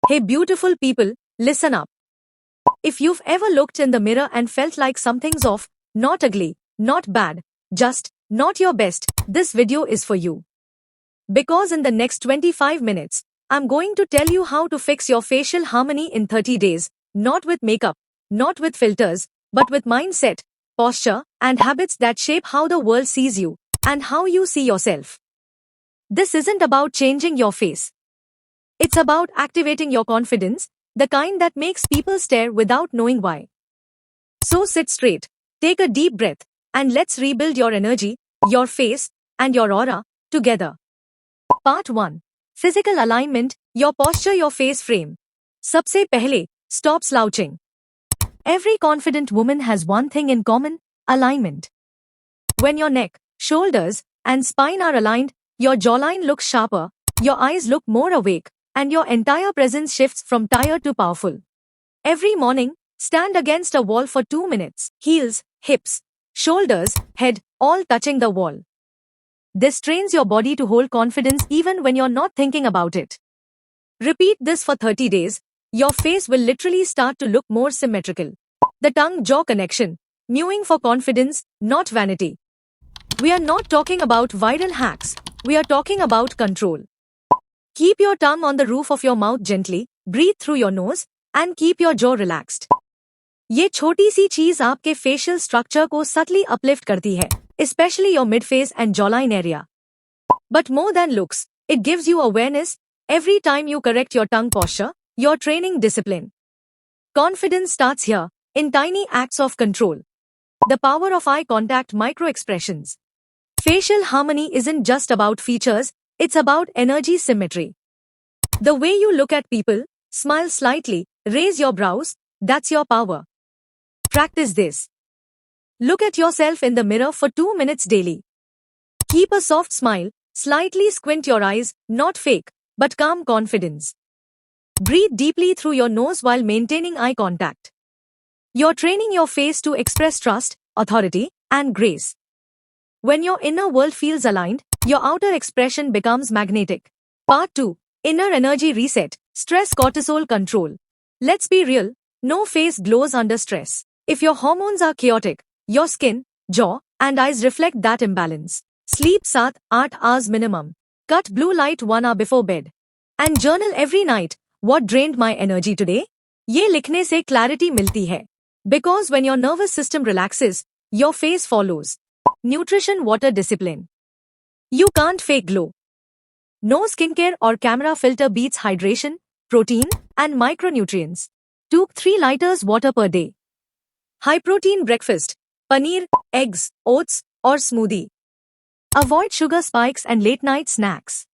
Hey beautiful people, listen up. If you've ever looked in the mirror and felt like something's off, not ugly, not bad, just not your best, this video is for you. Because in the next 25 minutes, I'm going to tell you how to fix your facial harmony in 30 days, not with makeup, not with filters, but with mindset, posture, and habits that shape how the world sees you and how you see yourself. This isn't about changing your face. It's about activating your confidence, the kind that makes people stare without knowing why. So sit straight, take a deep breath, and let's rebuild your energy, your face, and your aura together. Part 1. Physical alignment, your posture, your face frame. Sabse pehle, stop slouching. Every confident woman has one thing in common, alignment. When your neck, shoulders, and spine are aligned, your jawline looks sharper, your eyes look more awake, and your entire presence shifts from tired to powerful. Every morning, stand against a wall for 2 minutes, heels, hips, shoulders, head, all touching the wall. This trains your body to hold confidence even when you're not thinking about it. Repeat this for 30 days, your face will literally start to look more symmetrical. The tongue-jaw connection, mewing for confidence, not vanity. We are not talking about viral hacks, we are talking about control. Keep your tongue on the roof of your mouth gently, breathe through your nose, and keep your jaw relaxed. ये छोटी सी चीज आपके facial structure को subtly uplift करती है, especially your mid-face and jawline area. But more than looks, it gives you awareness. Every time you correct your tongue posture, you're training discipline. Confidence starts here, in tiny acts of control. The power of eye contact, micro-expressions. Facial harmony isn't just about features, it's about energy symmetry. The way you look at people, smile slightly, raise your brows, that's your power. Practice this. Look at yourself in the mirror for 2 minutes daily. Keep a soft smile, slightly squint your eyes, not fake, but calm confidence. Breathe deeply through your nose while maintaining eye contact. You're training your face to express trust, authority, and grace. When your inner world feels aligned, your outer expression becomes magnetic. Part 2. Inner energy reset, stress cortisol control. Let's be real, no face glows under stress. If your hormones are chaotic, your skin, jaw, and eyes reflect that imbalance. Sleep 7-8 hours minimum. Cut blue light 1 hour before bed. And journal every night, what drained my energy today? ये लिखने से clarity मिलती है. Because when your nervous system relaxes, your face follows. Nutrition, water, discipline. You can't fake glow. No skincare or camera filter beats hydration, protein, and micronutrients. 2-3 liters water per day. High protein breakfast, paneer, eggs, oats, or smoothie. Avoid sugar spikes and late night snacks.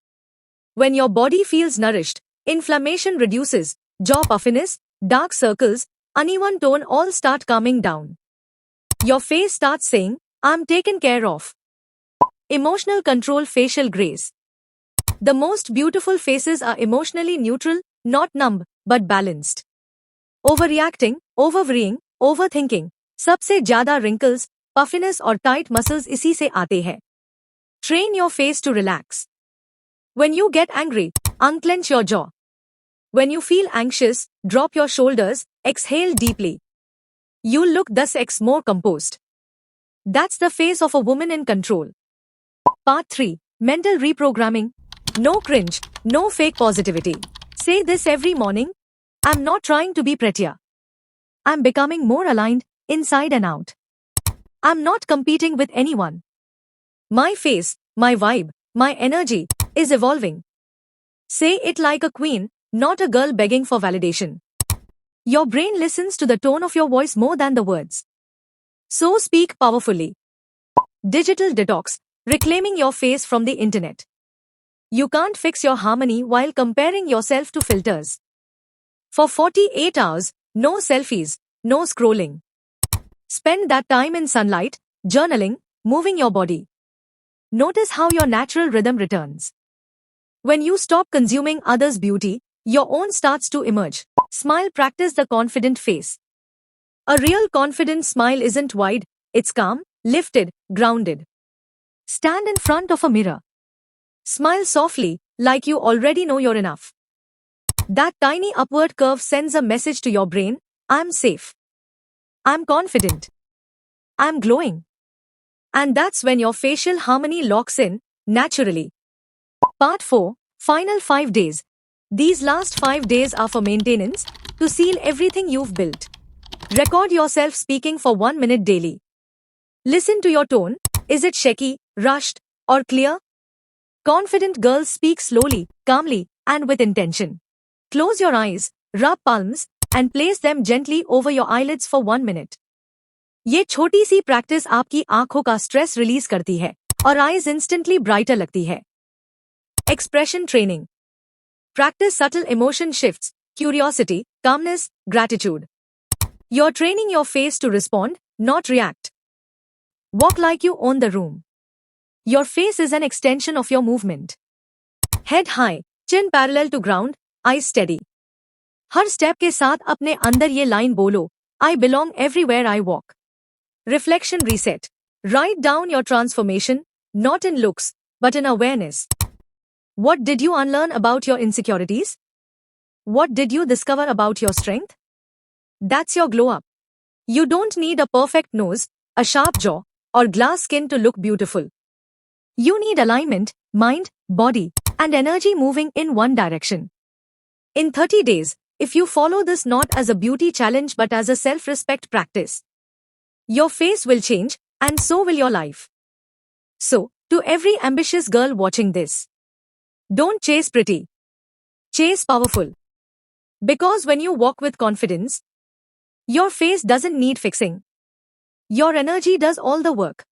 When your body feels nourished, inflammation reduces, jaw puffiness, dark circles, uneven tone all start calming down. Your face starts saying, I'm taken care of. Emotional control, facial grace. The most beautiful faces are emotionally neutral, not numb, but balanced. Overreacting, overworrying, overthinking, सबसे ज़्यादा wrinkles, puffiness और tight muscles इसी से आते हैं. Train your face to relax. When you get angry, unclench your jaw. When you feel anxious, drop your shoulders, exhale deeply. You'll look 10x more composed. That's the face of a woman in control. Part 3. Mental reprogramming. No cringe, no fake positivity. Say this every morning. I'm not trying to be prettier. I'm becoming more aligned, inside and out. I'm not competing with anyone. My face, my vibe, my energy is evolving. Say it like a queen, not a girl begging for validation. Your brain listens to the tone of your voice more than the words. So speak powerfully. Digital detox, reclaiming your face from the internet. You can't fix your harmony while comparing yourself to filters. For 48 hours, no selfies, no scrolling. Spend that time in sunlight, journaling, moving your body. Notice how your natural rhythm returns. When you stop consuming others' beauty, your own starts to emerge. Smile, practice the confident face. A real confident smile isn't wide, it's calm, lifted, grounded. Stand in front of a mirror. Smile softly, like you already know you're enough. That tiny upward curve sends a message to your brain, I'm safe. I'm confident. I'm glowing. And that's when your facial harmony locks in, naturally. Part 4, Final 5 days. These last 5 days are for maintenance, to seal everything you've built. Record yourself speaking for 1 minute daily. Listen to your tone. Is it shaky, rushed, or clear? Confident girls speak slowly, calmly, and with intention. Close your eyes, rub palms, and place them gently over your eyelids for 1 minute. ये छोटी सी practice आपकी आंखों का stress release करती है और eyes instantly brighter लगती है. Expression training. Practice subtle emotion shifts, curiosity, calmness, gratitude. You're training your face to respond, not react. Walk like you own the room. Your face is an extension of your movement. Head high, chin parallel to ground, eyes steady. Her step के साथ अपने अंदर ये line बोलो, I belong everywhere I walk. Reflection reset. Write down your transformation, not in looks, but in awareness. What did you unlearn about your insecurities? What did you discover about your strength? That's your glow up. You don't need a perfect nose, a sharp jaw, or glass skin to look beautiful. You need alignment, mind, body, and energy moving in one direction. In 30 days, if you follow this not as a beauty challenge but as a self-respect practice, your face will change, and so will your life. So, to every ambitious girl watching this, don't chase pretty. Chase powerful. Because when you walk with confidence, your face doesn't need fixing. Your energy does all the work.